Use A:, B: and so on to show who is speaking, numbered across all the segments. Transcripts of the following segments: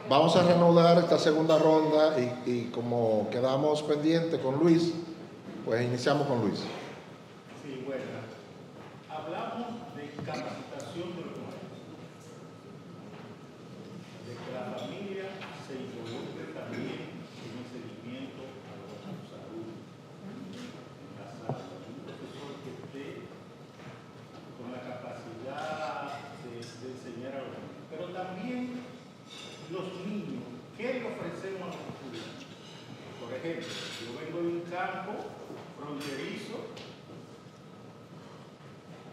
A: Vamos a reanudar esta segunda ronda y como quedamos pendientes con Luis, pues iniciamos con Luis.
B: Sí, bueno, hablamos de capacitación de los maestros, de que la familia se involucre también en el seguimiento a la salud, en la salud, un profesor que esté con la capacidad de enseñar a los niños, pero también los niños, ¿qué le ofrecemos a los estudiantes? Por ejemplo, yo vengo de un campo fronterizo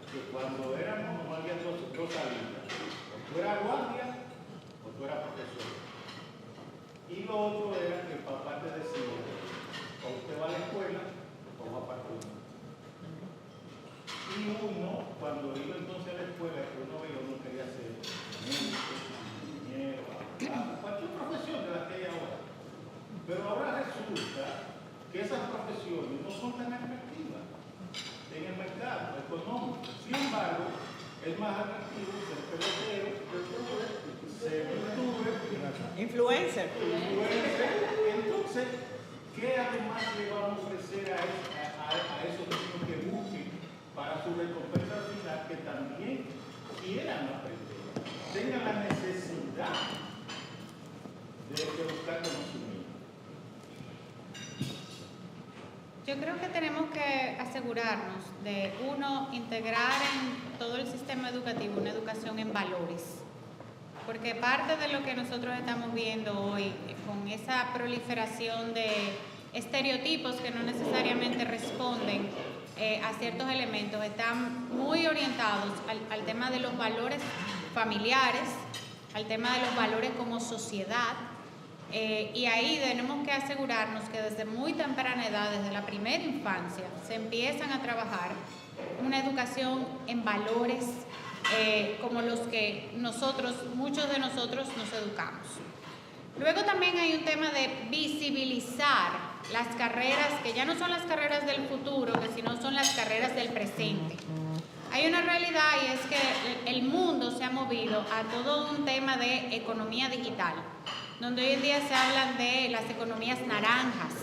B: que cuando éramos no había dos salidas, o tú eras guardia o tú eras profesor. Y lo otro era que el papá te decía, o usted va a la escuela o va para el mundo. Y uno, cuando iba entonces a la escuela, que uno veía, uno quería ser médico, ingeniero, abogado, cualquier profesión de la que hay ahora. Pero ahora resulta que esas profesiones no son tan atractivas en el mercado económico. Sin embargo, es más atractivo ser pelotero, ser
C: influencer.
B: Entonces, ¿qué además le vamos a ofrecer a esos niños que busquen para su recompensa final, que también quieran aprender, tengan la necesidad de buscar conocimiento?
D: Yo creo que tenemos que asegurarnos de, uno, integrar en todo el sistema educativo una educación en valores. Porque parte de lo que nosotros estamos viendo hoy, con esa proliferación de estereotipos que no necesariamente responden a ciertos elementos, están muy orientados al tema de los valores familiares, al tema de los valores como sociedad. Y ahí tenemos que asegurarnos que desde muy temprana edad, desde la primera infancia, se empiezan a trabajar una educación en valores como los que muchos de nosotros nos educamos. Luego también hay un tema de visibilizar las carreras, que ya no son las carreras del futuro, que sino son las carreras del presente. Hay una realidad y es que el mundo se ha movido a todo un tema de economía digital, donde hoy en día se hablan de las economías naranjas,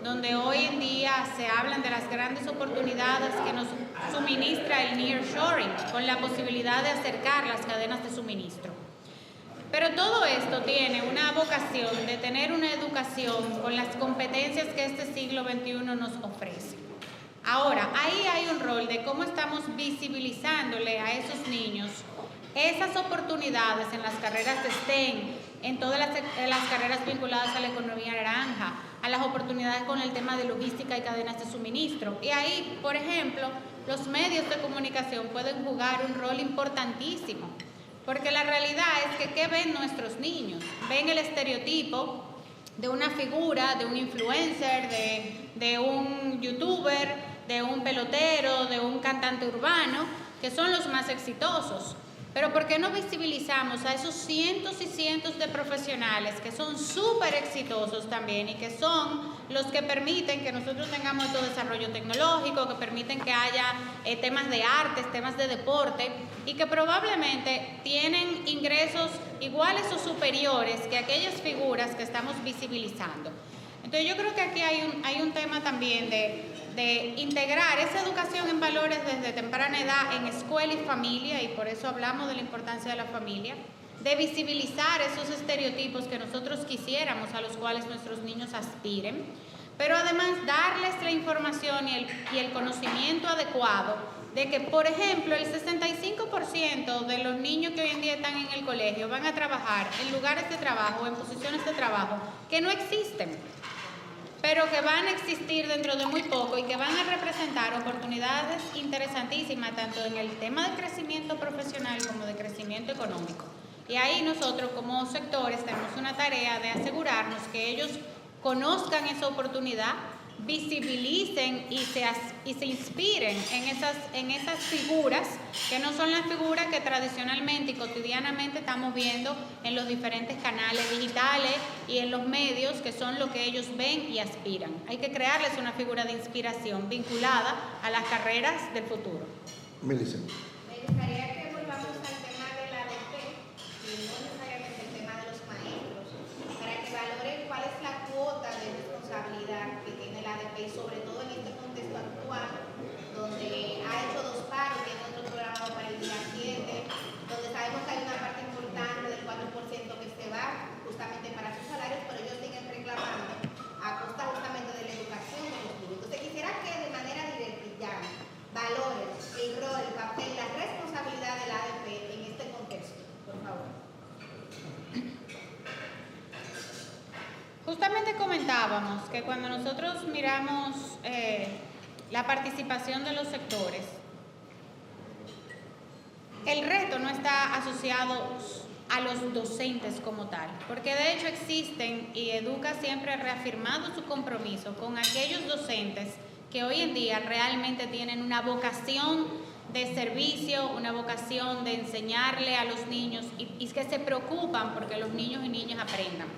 D: donde hoy en día se hablan de las grandes oportunidades que nos suministra el nearshoring, con la posibilidad de acercar las cadenas de suministro. Pero todo esto tiene una vocación de tener una educación con las competencias que este siglo XXI nos ofrece. Ahora, ahí hay un rol de cómo estamos visibilizándole a esos niños esas oportunidades en las carreras de STEM, en todas las carreras vinculadas a la economía naranja, a las oportunidades con el tema de logística y cadenas de suministro. Y ahí, por ejemplo, los medios de comunicación pueden jugar un rol importantísimo, porque la realidad es que ¿qué ven nuestros niños? Ven el estereotipo de una figura, de un influencer, de un youtuber, de un pelotero, de un cantante urbano, que son los más exitosos. Pero ¿por qué no visibilizamos a esos cientos y cientos de profesionales que son súper exitosos también y que son los que permiten que nosotros tengamos todo desarrollo tecnológico, que permiten que haya temas de artes, temas de deporte y que probablemente tienen ingresos iguales o superiores que aquellas figuras que estamos visibilizando? Entonces yo creo que aquí hay un tema también de integrar esa educación en valores desde temprana edad en escuela y familia, y por eso hablamos de la importancia de la familia, de visibilizar esos estereotipos que nosotros quisiéramos a los cuales nuestros niños aspiren, pero además darles la información y el conocimiento adecuado de que, por ejemplo, el 65% de los niños que hoy en día están en el colegio van a trabajar en lugares de trabajo, en posiciones de trabajo que no existen, pero que van a existir dentro de muy poco y que van a representar oportunidades interesantísimas, tanto en el tema de crecimiento profesional como de crecimiento económico. Y ahí nosotros como sectores tenemos una tarea de asegurarnos que ellos conozcan esa oportunidad, visibilicen y se inspiren en esas figuras que no son las figuras que tradicionalmente y cotidianamente estamos viendo en los diferentes canales digitales y en los medios, que son lo que ellos ven y aspiran. Hay que crearles una figura de inspiración vinculada a las carreras del futuro.
A: Millicent.
E: Me gustaría que volvamos al tema de la ADP y no necesariamente el tema de los maestros,
D: comentábamos que cuando nosotros miramos la participación de los sectores, el reto no está asociado a los docentes como tal, porque de hecho existen, y Educa siempre ha reafirmado su compromiso con aquellos docentes que hoy en día realmente tienen una vocación de servicio, una vocación de enseñarle a los niños y que se preocupan porque los niños y niñas aprendan.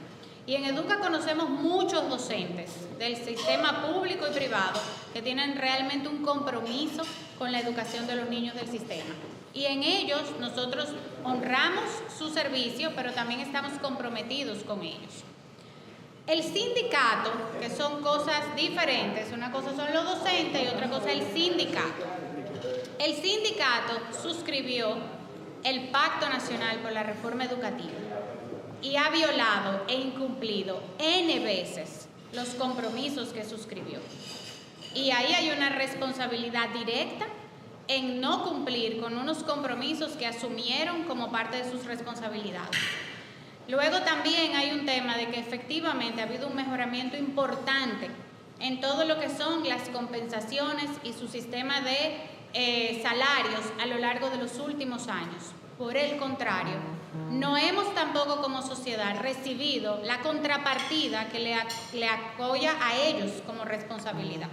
D: Y en Educa conocemos muchos docentes del sistema público y privado que tienen realmente un compromiso con la educación de los niños del sistema. Y en ellos nosotros honramos su servicio, pero también estamos comprometidos con ellos. El sindicato, que son cosas diferentes, una cosa son los docentes y otra cosa el sindicato. El sindicato suscribió el Pacto Nacional por la Reforma Educativa y ha violado e incumplido N veces los compromisos que suscribió. Y ahí hay una responsabilidad directa en no cumplir con unos compromisos que asumieron como parte de sus responsabilidades. Luego también hay un tema de que efectivamente ha habido un mejoramiento importante en todo lo que son las compensaciones y su sistema de salarios a lo largo de los últimos años. Por el contrario, no hemos tampoco como sociedad recibido la contrapartida que le apoya a ellos como responsabilidad.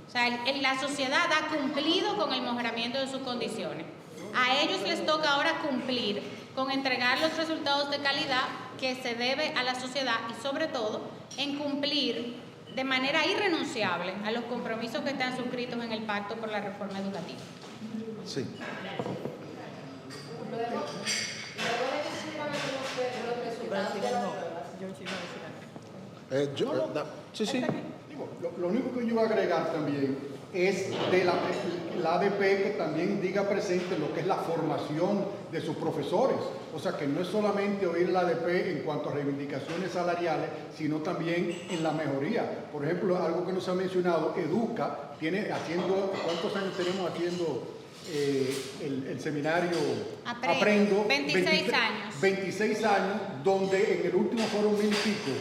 D: O sea, la sociedad ha cumplido con el mejoramiento de sus condiciones. A ellos les toca ahora cumplir con entregar los resultados de calidad que se debe a la sociedad y sobre todo en cumplir de manera irrenunciable a los compromisos que están suscritos en el Pacto por la Reforma Educativa.
A: Sí.
E: Luego de que se iban a conocer los resultados de las pruebas.
A: Sí.
F: Digo, lo único que yo iba a agregar también es de la ADP que también diga presente lo que es la formación de sus profesores. O sea, que no es solamente oír la ADP en cuanto a reivindicaciones salariales, sino también en la mejoría. Por ejemplo, algo que nos ha mencionado, Educa tiene haciendo, ¿cuántos años tenemos haciendo el seminario Aprendo?
D: 26 años.
F: 26 años, donde en el último fueron 1000 y pico.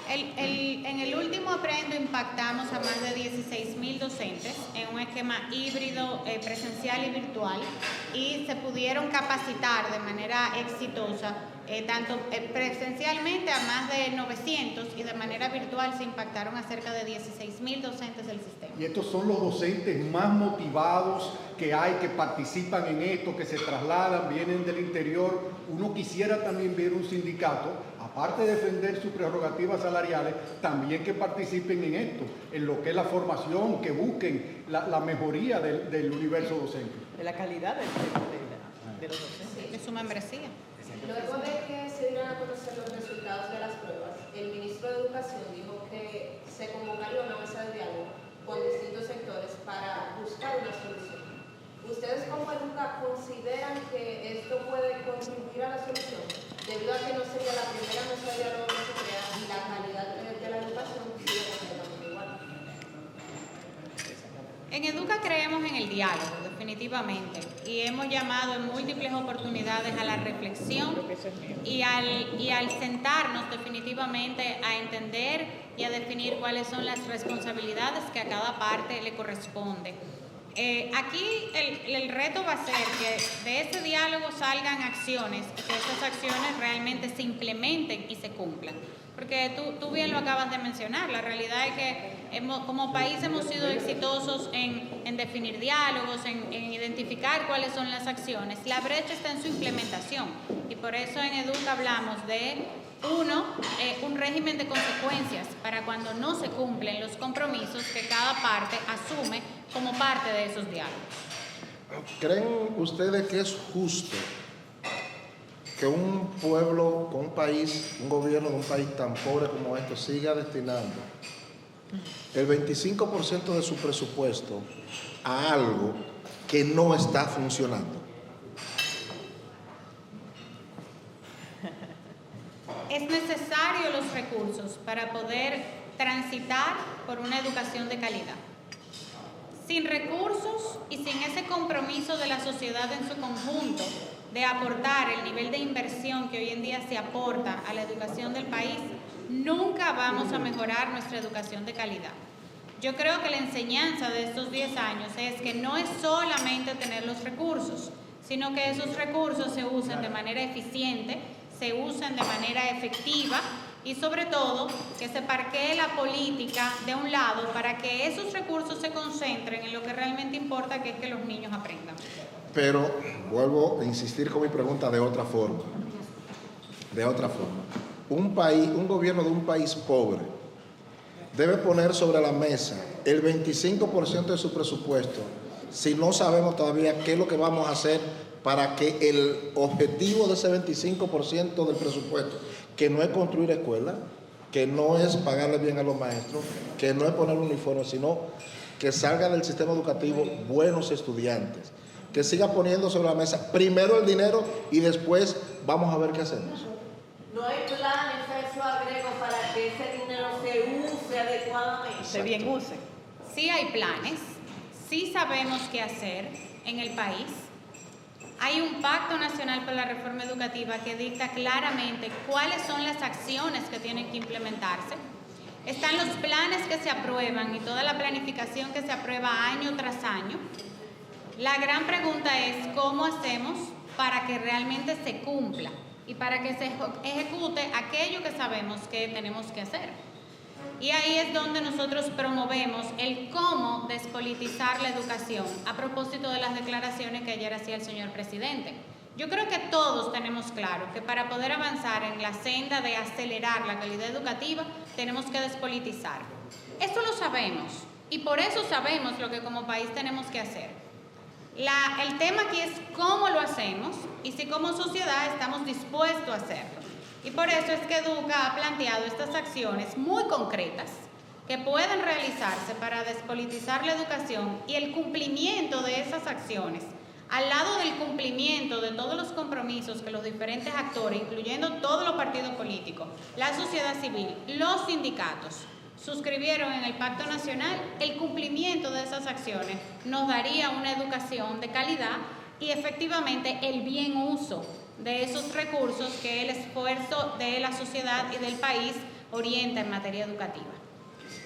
D: En el último Aprendo impactamos a más de 16.000 docentes en un esquema híbrido, presencial y virtual, y se pudieron capacitar de manera exitosa, tanto presencialmente a más de 900 y de manera virtual se impactaron a cerca de 16.000 docentes del sistema.
F: Y estos son los docentes más motivados que hay, que participan en esto, que se trasladan, vienen del interior. Uno quisiera también ver un sindicato, aparte de defender sus prerrogativas salariales, también que participen en esto, en lo que es la formación, que busquen la mejoría del universo docente.
C: De la calidad de los docentes.
D: De su membresía.
E: Luego de que se dieron a conocer los resultados de las pruebas, el ministro de Educación dijo que se convocaría una mesa de diálogo con distintos sectores para buscar una solución. ¿Ustedes como Educa consideran que esto puede contribuir a la solución? Debido a que no sería la primera mesa de diálogo que se crea y la calidad de la educación sigue completamente igual.
D: En Educa creemos en el diálogo, definitivamente, y hemos llamado en múltiples oportunidades a la reflexión y al sentarnos definitivamente a entender y a definir cuáles son las responsabilidades que a cada parte le corresponde. Aquí el reto va a ser que de ese diálogo salgan acciones y que esas acciones realmente se implementen y se cumplan. Porque tú bien lo acabas de mencionar, la realidad es que como país hemos sido exitosos en definir diálogos, en identificar cuáles son las acciones. La brecha está en su implementación y por eso en Educa hablamos de un régimen de consecuencias para cuando no se cumplen los compromisos que cada parte asume como parte de esos diálogos.
A: ¿Creen ustedes que es justo que un pueblo, un país, un gobierno de un país tan pobre como este siga destinando el 25% de su presupuesto a algo que no está funcionando?
D: Es necesario los recursos para poder transitar por una educación de calidad. Sin recursos y sin ese compromiso de la sociedad en su conjunto de aportar el nivel de inversión que hoy en día se aporta a la educación del país, nunca vamos a mejorar nuestra educación de calidad. Yo creo que la enseñanza de estos 10 años es que no es solamente tener los recursos, sino que esos recursos se usen de manera eficiente, se usen de manera efectiva y sobre todo que se parquee la política de un lado para que esos recursos se concentren en lo que realmente importa, que es que los niños aprendan.
A: Pero vuelvo a insistir con mi pregunta de otra forma. Un gobierno de un país pobre debe poner sobre la mesa el 25% de su presupuesto si no sabemos todavía qué es lo que vamos a hacer para que el objetivo de ese 25% del presupuesto, que no es construir escuelas, que no es pagarle bien a los maestros, que no es poner uniformes, sino que salga del sistema educativo buenos estudiantes, que siga poniendo sobre la mesa primero el dinero y después vamos a ver qué hacemos.
G: No hay planes, eso agrego, para que ese dinero se use adecuadamente.
C: Se bien use.
D: Sí hay planes, sí sabemos qué hacer en el país. Hay un Pacto Nacional para la Reforma Educativa que dicta claramente cuáles son las acciones que tienen que implementarse. Están los planes que se aprueban y toda la planificación que se aprueba año tras año. La gran pregunta es cómo hacemos para que realmente se cumpla y para que se ejecute aquello que sabemos que tenemos que hacer. Y ahí es donde nosotros promovemos el cómo despolitizar la educación, a propósito de las declaraciones que ayer hacía el señor presidente. Yo creo que todos tenemos claro que para poder avanzar en la senda de acelerar la calidad educativa, tenemos que despolitizar. Eso lo sabemos y por eso sabemos lo que como país tenemos que hacer. El tema aquí es cómo lo hacemos y si como sociedad estamos dispuestos a hacerlo. Y por eso es que Educa ha planteado estas acciones muy concretas que pueden realizarse para despolitizar la educación y el cumplimiento de esas acciones, al lado del cumplimiento de todos los compromisos que los diferentes actores, incluyendo todos los partidos políticos, la sociedad civil, los sindicatos, suscribieron en el Pacto Nacional. El cumplimiento de esas acciones nos daría una educación de calidad y efectivamente el bien uso de esos recursos que el esfuerzo de la sociedad y del país orienta en materia educativa.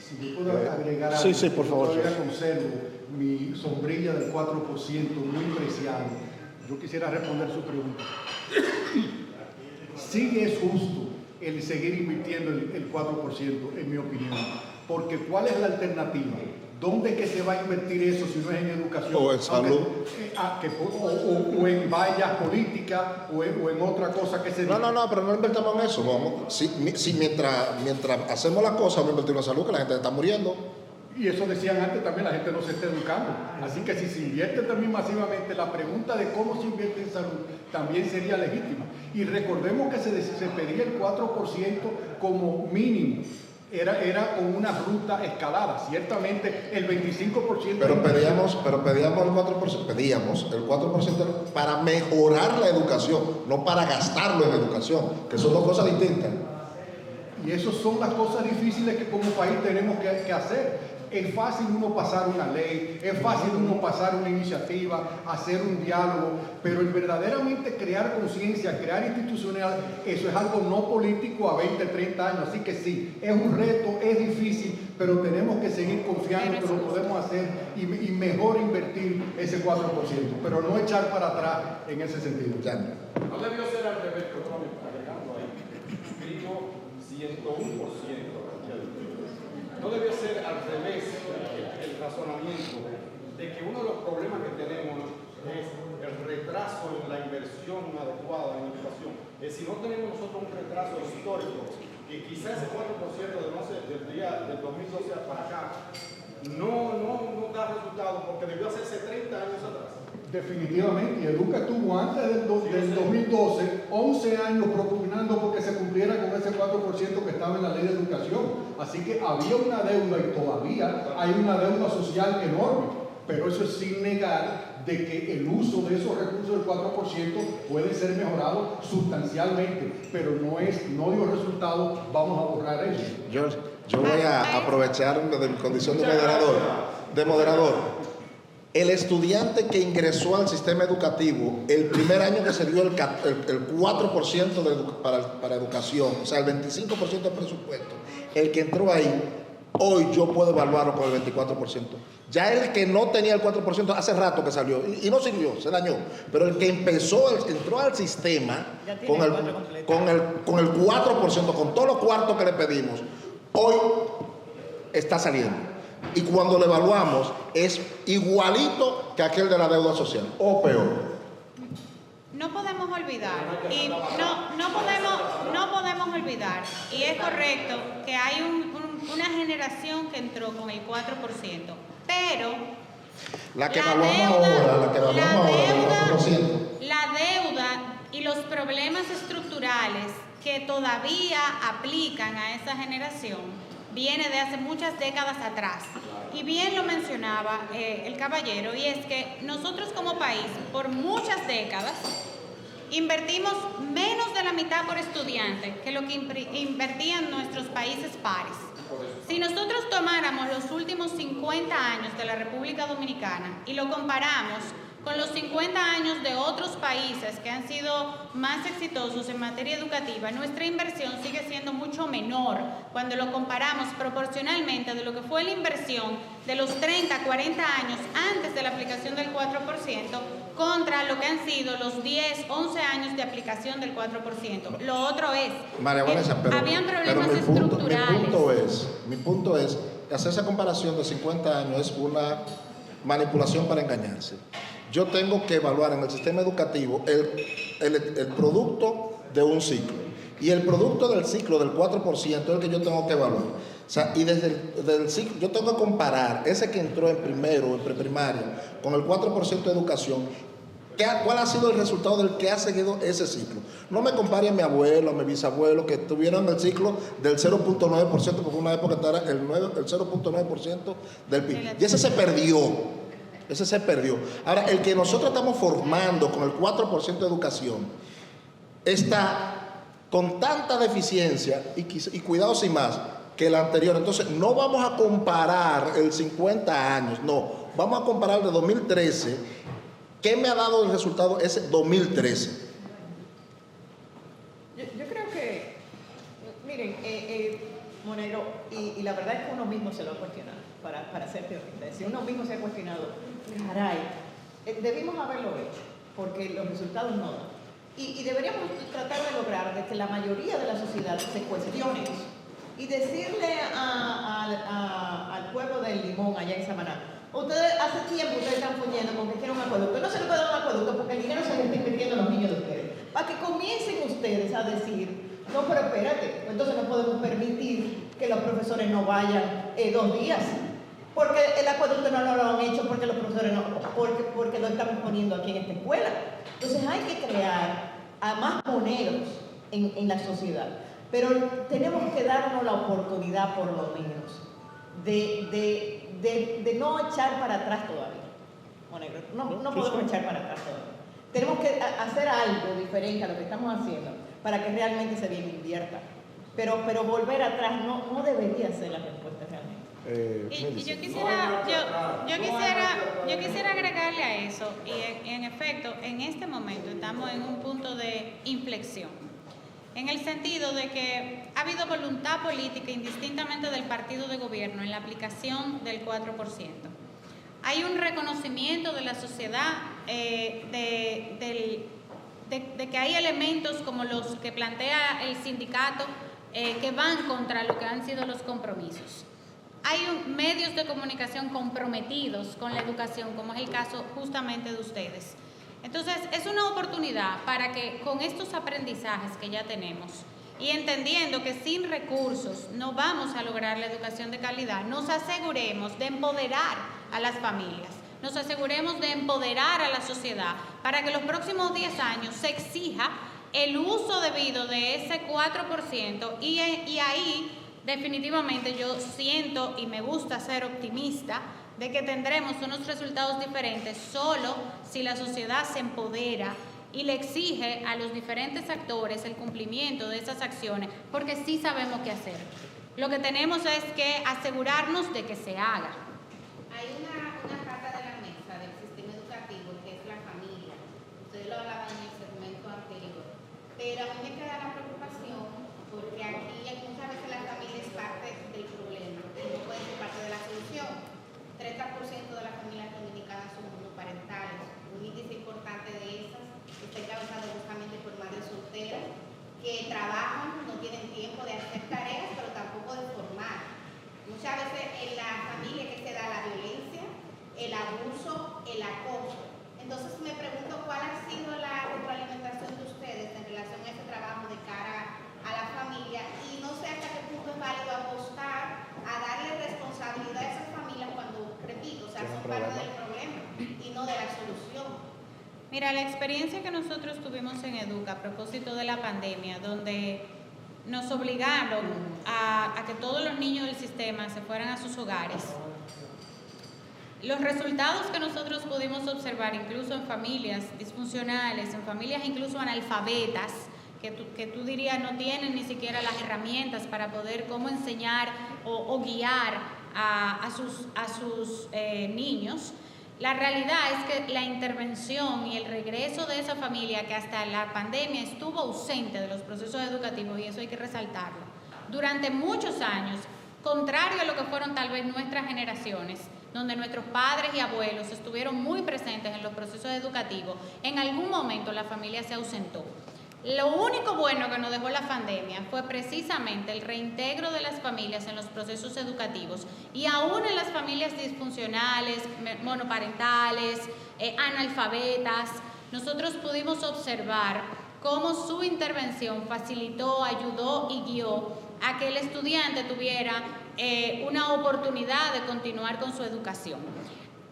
F: Si yo puedo agregar algo,
A: Sí, por favor.
F: Yo todavía conservo mi sombrilla del 4% muy preciado. Yo quisiera responder su pregunta. Sí es justo el seguir invirtiendo el 4%, en mi opinión. Porque ¿cuál es la alternativa? ¿Dónde es que se va a invertir eso si no es en educación?
A: O en salud.
F: O en vallas políticas, o en otra cosa que se...
A: No, pero no invertimos en eso. Vamos, si mientras hacemos las cosas, vamos a invertir en la salud, que la gente está muriendo.
F: Y eso decían antes también, la gente no se está educando. Así que si se invierte también masivamente, la pregunta de cómo se invierte en salud también sería legítima. Y recordemos que se pedía el 4% como mínimo. Era con una ruta escalada. Ciertamente el 25%...
A: Pero pedíamos el 4% para mejorar la educación, no para gastarlo en educación, que son dos cosas distintas.
F: Y esas son las cosas difíciles que como país tenemos que hacer. Es fácil uno pasar una ley, es fácil uno pasar una iniciativa, hacer un diálogo, pero el verdaderamente crear conciencia, crear institucional, eso es algo no político a 20, 30 años. Así que sí, es un reto, es difícil, pero tenemos que seguir confiando que lo podemos hacer y mejor invertir ese 4%, pero no echar para atrás en ese sentido.
A: Ya.
H: No debió ser al revés, que otro agregando ahí. Escribo 101%. No debió ser al revés el razonamiento de que uno de los problemas que tenemos es el retraso en la inversión adecuada en educación. Es decir, no tenemos nosotros un retraso histórico, que quizás ese 4% del 2012 para acá no da resultado porque debió hacerse 30 años atrás.
F: Definitivamente, y Educa tuvo antes del 2012 11 años propugnando porque se cumpliera con ese 4% que estaba en la ley de educación. Así que había una deuda y todavía hay una deuda social enorme, pero eso es sin negar de que el uso de esos recursos del 4% puede ser mejorado sustancialmente, pero no dio resultado, vamos a borrar eso.
A: Yo voy a aprovechar de mi condición de moderador. El estudiante que ingresó al sistema educativo, el primer año que se dio el 4% para educación, o sea, el 25% del presupuesto, el que entró ahí, hoy yo puedo evaluarlo con el 24%. Ya el que no tenía el 4% hace rato que salió y no sirvió, se dañó. Pero el que entró al sistema con el 4%, con todos los cuartos que le pedimos, hoy está saliendo. Y cuando lo evaluamos es igualito que aquel de la deuda social, o peor.
D: No podemos olvidar, y no podemos olvidar, y es correcto que hay una generación que entró con el 4%, pero
A: la
D: deuda y los problemas estructurales que todavía aplican a esa generación viene de hace muchas décadas atrás. Y bien lo mencionaba el caballero, y es que nosotros como país, por muchas décadas, invertimos menos de la mitad por estudiante que lo que invertían nuestros países pares. Si nosotros tomáramos los últimos 50 años de la República Dominicana y lo comparamos con los 50 años de otros países que han sido más exitosos en materia educativa, nuestra inversión sigue siendo mucho menor cuando lo comparamos proporcionalmente de lo que fue la inversión de los 30, 40 años antes de la aplicación del 4% contra lo que han sido los 10, 11 años de aplicación del 4%. Lo otro es
A: María Vanessa,
D: habían problemas estructurales.
A: Mi punto es que hacer esa comparación de 50 años es una manipulación para engañarse. Yo tengo que evaluar en el sistema educativo el producto de un ciclo. Y el producto del ciclo del 4% es el que yo tengo que evaluar. O sea, y desde el ciclo, yo tengo que comparar ese que entró en primero, en preprimaria, con el 4% de educación. ¿Cuál ha sido el resultado del que ha seguido ese ciclo? No me compare a mi abuelo, a mi bisabuelo, que tuvieron el ciclo del 0.9%, porque una época era el 0.9% del PIB. Y ese se perdió. Ahora, el que nosotros estamos formando con el 4% de educación está con tanta deficiencia y cuidado sin más que el anterior. Entonces, no vamos a comparar el 50 años, no. Vamos a comparar de 2013. ¿Qué me ha dado el resultado ese 2013?
C: Yo creo que, miren, Monegro, y la verdad es que uno mismo se lo ha cuestionado, para serte honesta. Si uno mismo se ha cuestionado, caray, debimos haberlo hecho, porque los resultados no dan. Y deberíamos tratar de lograr de que la mayoría de la sociedad se cuestione eso. Y decirle al pueblo del Limón, allá en Samaná, ustedes hace tiempo están poniendo con que quieren un acueducto. No se le puede dar un acueducto porque el dinero se le está invirtiendo en los niños de ustedes. Para que comiencen ustedes a decir, no, pero espérate, entonces no podemos permitir que los profesores no vayan 2 días. Porque el acueducto no lo han hecho, porque los profesores no, porque lo estamos poniendo aquí en esta escuela. Entonces hay que crear a más moneros en la sociedad. Pero tenemos que darnos la oportunidad, por lo menos, de no echar para atrás todavía. Monegro, no podemos echar para atrás todavía. Tenemos que hacer algo diferente a lo que estamos haciendo para que realmente se bien invierta. Pero volver atrás no debería ser la respuesta realmente.
D: Y yo quisiera agregarle a eso, y en efecto, en este momento estamos en un punto de inflexión, en el sentido de que ha habido voluntad política indistintamente del partido de gobierno en la aplicación del 4%. Hay un reconocimiento de la sociedad de que hay elementos como los que plantea el sindicato que van contra lo que han sido los compromisos. Hay medios de comunicación comprometidos con la educación, como es el caso justamente de ustedes. Entonces, es una oportunidad para que con estos aprendizajes que ya tenemos y entendiendo que sin recursos no vamos a lograr la educación de calidad, nos aseguremos de empoderar a las familias, nos aseguremos de empoderar a la sociedad para que los próximos 10 años se exija el uso debido de ese 4% y ahí definitivamente yo siento y me gusta ser optimista de que tendremos unos resultados diferentes solo si la sociedad se empodera y le exige a los diferentes actores el cumplimiento de esas acciones, porque sí sabemos qué hacer. Lo que tenemos es que asegurarnos de que se haga. Hay una carta de la mesa de Mira, a mí me queda la preocupación porque aquí muchas veces la familia es parte del problema y no puede ser parte de la solución. 30% de las familias dominicanas son monoparentales. Un índice importante de esas está encabezado justamente por madres solteras que trabajan, no tienen tiempo de hacer tareas, pero tampoco de formar. Muchas veces en la familia que se da la violencia, el abuso, el acoso. Entonces me pregunto cuál ha sido la retroalimentación de ustedes en relación a ese trabajo de cara a la familia y no sé hasta qué punto es válido apostar a darle responsabilidad a esas familias cuando, repito, o sea, son parte del problema y no de la solución. Mira, la experiencia que nosotros tuvimos en Educa a propósito de la pandemia, donde nos obligaron a que todos los niños del sistema se fueran a sus hogares, los resultados que nosotros pudimos observar incluso en familias disfuncionales, en familias incluso analfabetas, que tú dirías no tienen ni siquiera las herramientas para poder cómo enseñar o guiar a sus niños. La realidad es que la intervención y el regreso de esa familia que hasta la pandemia estuvo ausente de los procesos educativos, y eso hay que resaltarlo, durante muchos años, contrario a lo que fueron tal vez nuestras generaciones, donde nuestros padres y abuelos estuvieron muy presentes en los procesos educativos, en algún momento la familia se ausentó. Lo único bueno que nos dejó la pandemia fue precisamente el reintegro de las familias en los procesos educativos y aún en las familias disfuncionales, monoparentales, analfabetas, nosotros pudimos observar cómo su intervención facilitó, ayudó y guió a que el estudiante tuviera una oportunidad de continuar con su educación.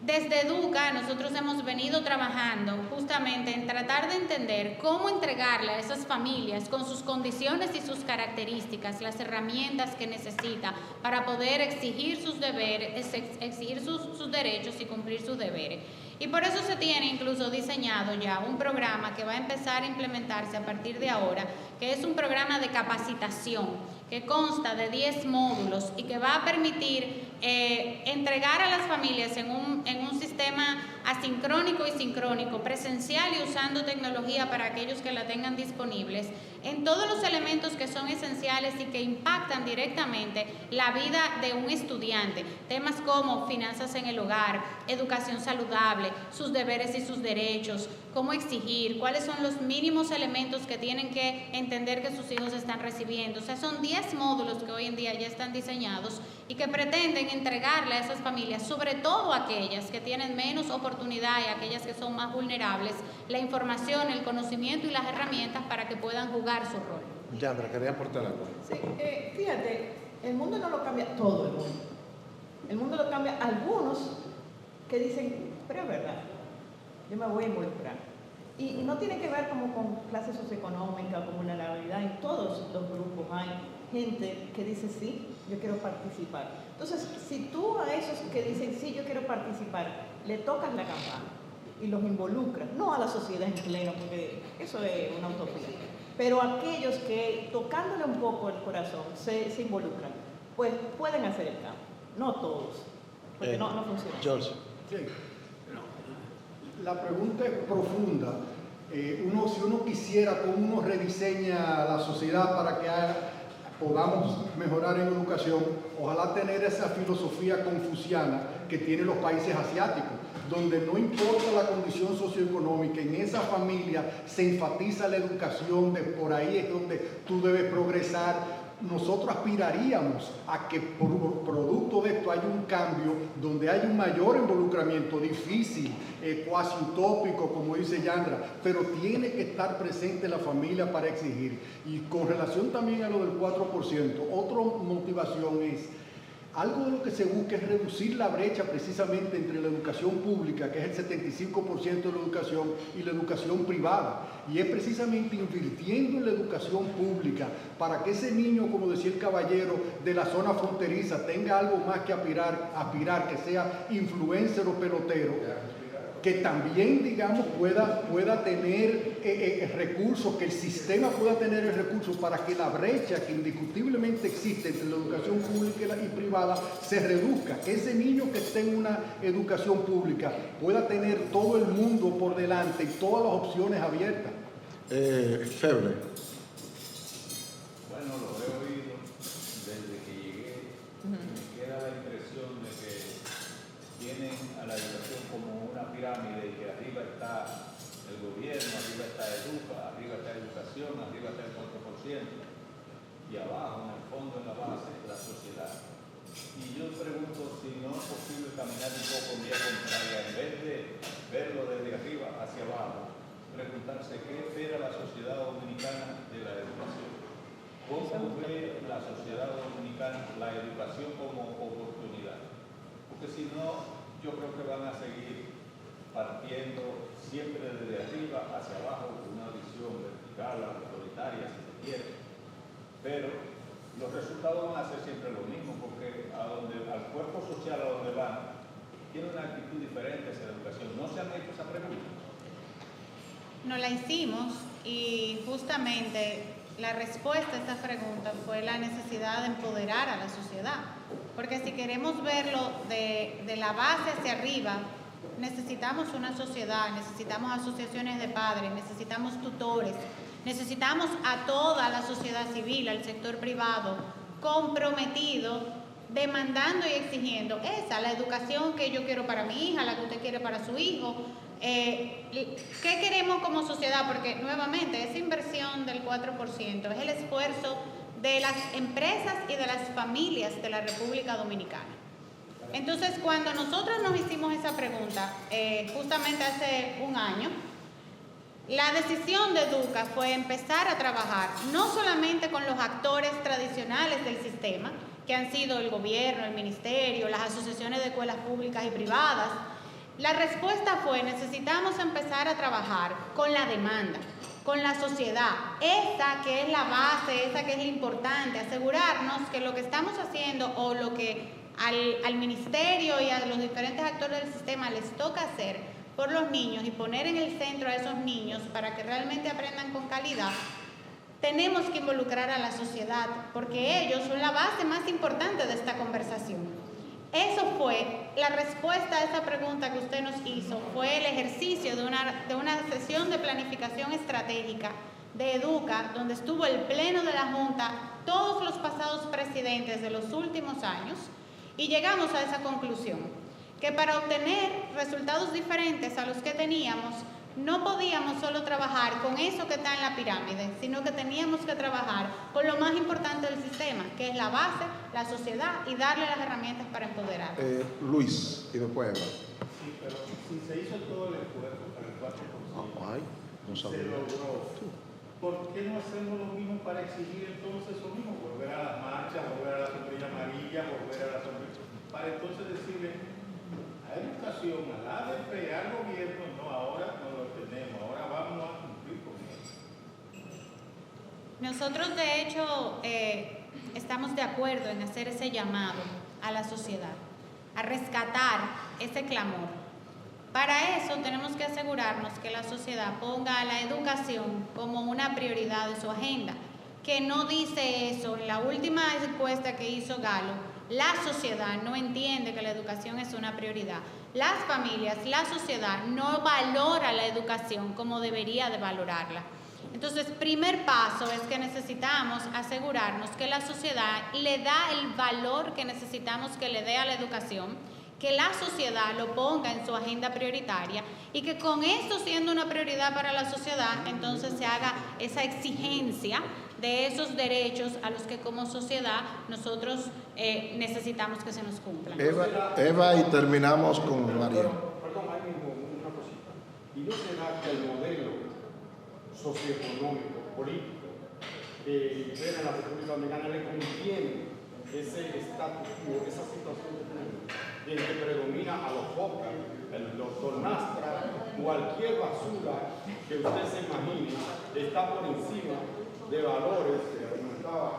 D: Desde Educa nosotros hemos venido trabajando justamente en tratar de entender cómo entregarle a esas familias con sus condiciones y sus características las herramientas que necesita para poder exigir sus deberes, exigir sus derechos y cumplir sus deberes. Y por eso se tiene incluso diseñado ya un programa que va a empezar a implementarse a partir de ahora, que es un programa de capacitación que consta de 10 módulos y que va a permitir entregar a las familias en un sistema asincrónico y sincrónico, presencial y usando tecnología para aquellos que la tengan disponibles, en todos los elementos que son esenciales y que impactan directamente la vida de un estudiante. Temas como finanzas en el hogar, educación saludable, sus deberes y sus derechos, cómo exigir, cuáles son los mínimos elementos que tienen que entender que sus hijos están recibiendo. O sea, son 10 módulos que hoy en día ya están diseñados y que pretenden entregarle a esas familias, sobre todo aquellas que tienen menos oportunidad y aquellas que son más vulnerables, la información, el conocimiento y las herramientas para que puedan jugar su rol.
A: Yandra, quería aportar algo.
C: Sí, fíjate, el mundo no lo cambia todo el mundo. El mundo lo cambia algunos que dicen, pero es verdad, yo me voy a involucrar. Y no tiene que ver como con clase socioeconómica, con vulnerabilidad. En todos los grupos hay gente que dice, sí, yo quiero participar. Entonces, si tú a esos que dicen, sí, yo quiero participar, le tocas la campana y los involucras, no a la sociedad en pleno, porque eso es una utopía, pero aquellos que tocándole un poco el corazón se involucran, pues pueden hacer el cambio. No todos, porque no funciona.
A: George.
F: Sí. La pregunta es profunda. Si uno quisiera cómo uno rediseña la sociedad para que podamos mejorar en educación, ojalá tener esa filosofía confuciana que tienen los países asiáticos, donde no importa la condición socioeconómica, en esa familia se enfatiza la educación, de por ahí es donde tú debes progresar. Nosotros aspiraríamos a que por producto de esto haya un cambio donde haya un mayor involucramiento, difícil, cuasi utópico, como dice Yandra, pero tiene que estar presente la familia para exigir. Y con relación también a lo del 4%, otra motivación es, algo de lo que se busca es reducir la brecha precisamente entre la educación pública, que es el 75% de la educación, y la educación privada. Y es precisamente invirtiendo en la educación pública para que ese niño, como decía el caballero, de la zona fronteriza tenga algo más que aspirar, que sea influencer o pelotero, que también, digamos, pueda tener recursos, que el sistema pueda tener el recurso para que la brecha que indiscutiblemente existe entre la educación pública y privada se reduzca, que ese niño que esté en una educación pública pueda tener todo el mundo por delante y todas las opciones abiertas.
A: Feble.
I: educación, arriba está el 4%, y abajo, en el fondo, en la base, la sociedad. Y yo pregunto si no es posible caminar un poco en vía contraria, en vez de verlo desde arriba hacia abajo, preguntarse qué espera la sociedad dominicana de la educación. ¿Cómo ve la sociedad dominicana la educación como oportunidad? Porque si no, yo creo que van a seguir partiendo siempre desde arriba hacia abajo, con una visión vertical, autoritaria, si se quiere. Pero los resultados van a ser siempre lo mismo, porque al cuerpo social a donde van, tiene una actitud diferente hacia la educación. ¿No se han hecho esa pregunta?
D: Nos la hicimos y justamente la respuesta a esta pregunta fue la necesidad de empoderar a la sociedad. Porque si queremos verlo de la base hacia arriba, necesitamos una sociedad, necesitamos asociaciones de padres, necesitamos tutores, necesitamos a toda la sociedad civil, al sector privado, comprometido, demandando y exigiendo la educación que yo quiero para mi hija, la que usted quiere para su hijo. ¿Qué queremos como sociedad? Porque nuevamente esa inversión del 4% es el esfuerzo de las empresas y de las familias de la República Dominicana. Entonces, cuando nosotros nos hicimos esa pregunta, justamente hace un año, la decisión de Educa fue empezar a trabajar no solamente con los actores tradicionales del sistema, que han sido el gobierno, el ministerio, las asociaciones de escuelas públicas y privadas. La respuesta fue: necesitamos empezar a trabajar con la demanda, con la sociedad, esa que es la base, esa que es importante, asegurarnos que lo que estamos haciendo o lo que al ministerio y a los diferentes actores del sistema les toca hacer por los niños y poner en el centro a esos niños para que realmente aprendan con calidad, tenemos que involucrar a la sociedad porque ellos son la base más importante de esta conversación. Eso fue la respuesta a esa pregunta que usted nos hizo, fue el ejercicio de una sesión de planificación estratégica de Educa, donde estuvo el pleno de la Junta, todos los pasados presidentes de los últimos años, y llegamos a esa conclusión, que para obtener resultados diferentes a los que teníamos, no podíamos solo trabajar con eso que está en la pirámide, sino que teníamos que trabajar con lo más importante del sistema, que es la base, la sociedad, y darle las herramientas para empoderar.
A: Luis, y después Eva.
B: Sí, pero si se hizo todo el esfuerzo para el 4%,
A: Ay, no
B: se
A: sabía.
B: logró. ¿Por qué no hacemos lo mismo para exigir entonces lo mismo? Volver a las marchas, volver a la sombrilla amarilla, volver a la sombrilla, para entonces decirle a educación, a la ADP, al gobierno, no, ahora no lo tenemos, ahora vamos a cumplir con eso.
D: Nosotros, de hecho, estamos de acuerdo en hacer ese llamado a la sociedad, a rescatar ese clamor. Para eso tenemos que asegurarnos que la sociedad ponga a la educación como una prioridad de su agenda, que no dice eso. En la última encuesta que hizo Galo, la sociedad no entiende que la educación es una prioridad. Las familias, la sociedad no valora la educación como debería de valorarla. Entonces, primer paso es que necesitamos asegurarnos que la sociedad le da el valor que necesitamos que le dé a la educación, que la sociedad lo ponga en su agenda prioritaria y que con esto siendo una prioridad para la sociedad, entonces se haga esa exigencia de esos derechos a los que como sociedad nosotros necesitamos que se nos cumplan.
A: Eva, y terminamos con María.
H: Perdón, hay una cosita. ¿Y no será que el modelo socioeconómico, político, que impera en la República Dominicana le conviene ese estatus quo, esa situación en que predomina a los focas, el doctor Nastra, cualquier basura que usted se imagine está por encima de valores que argumentaba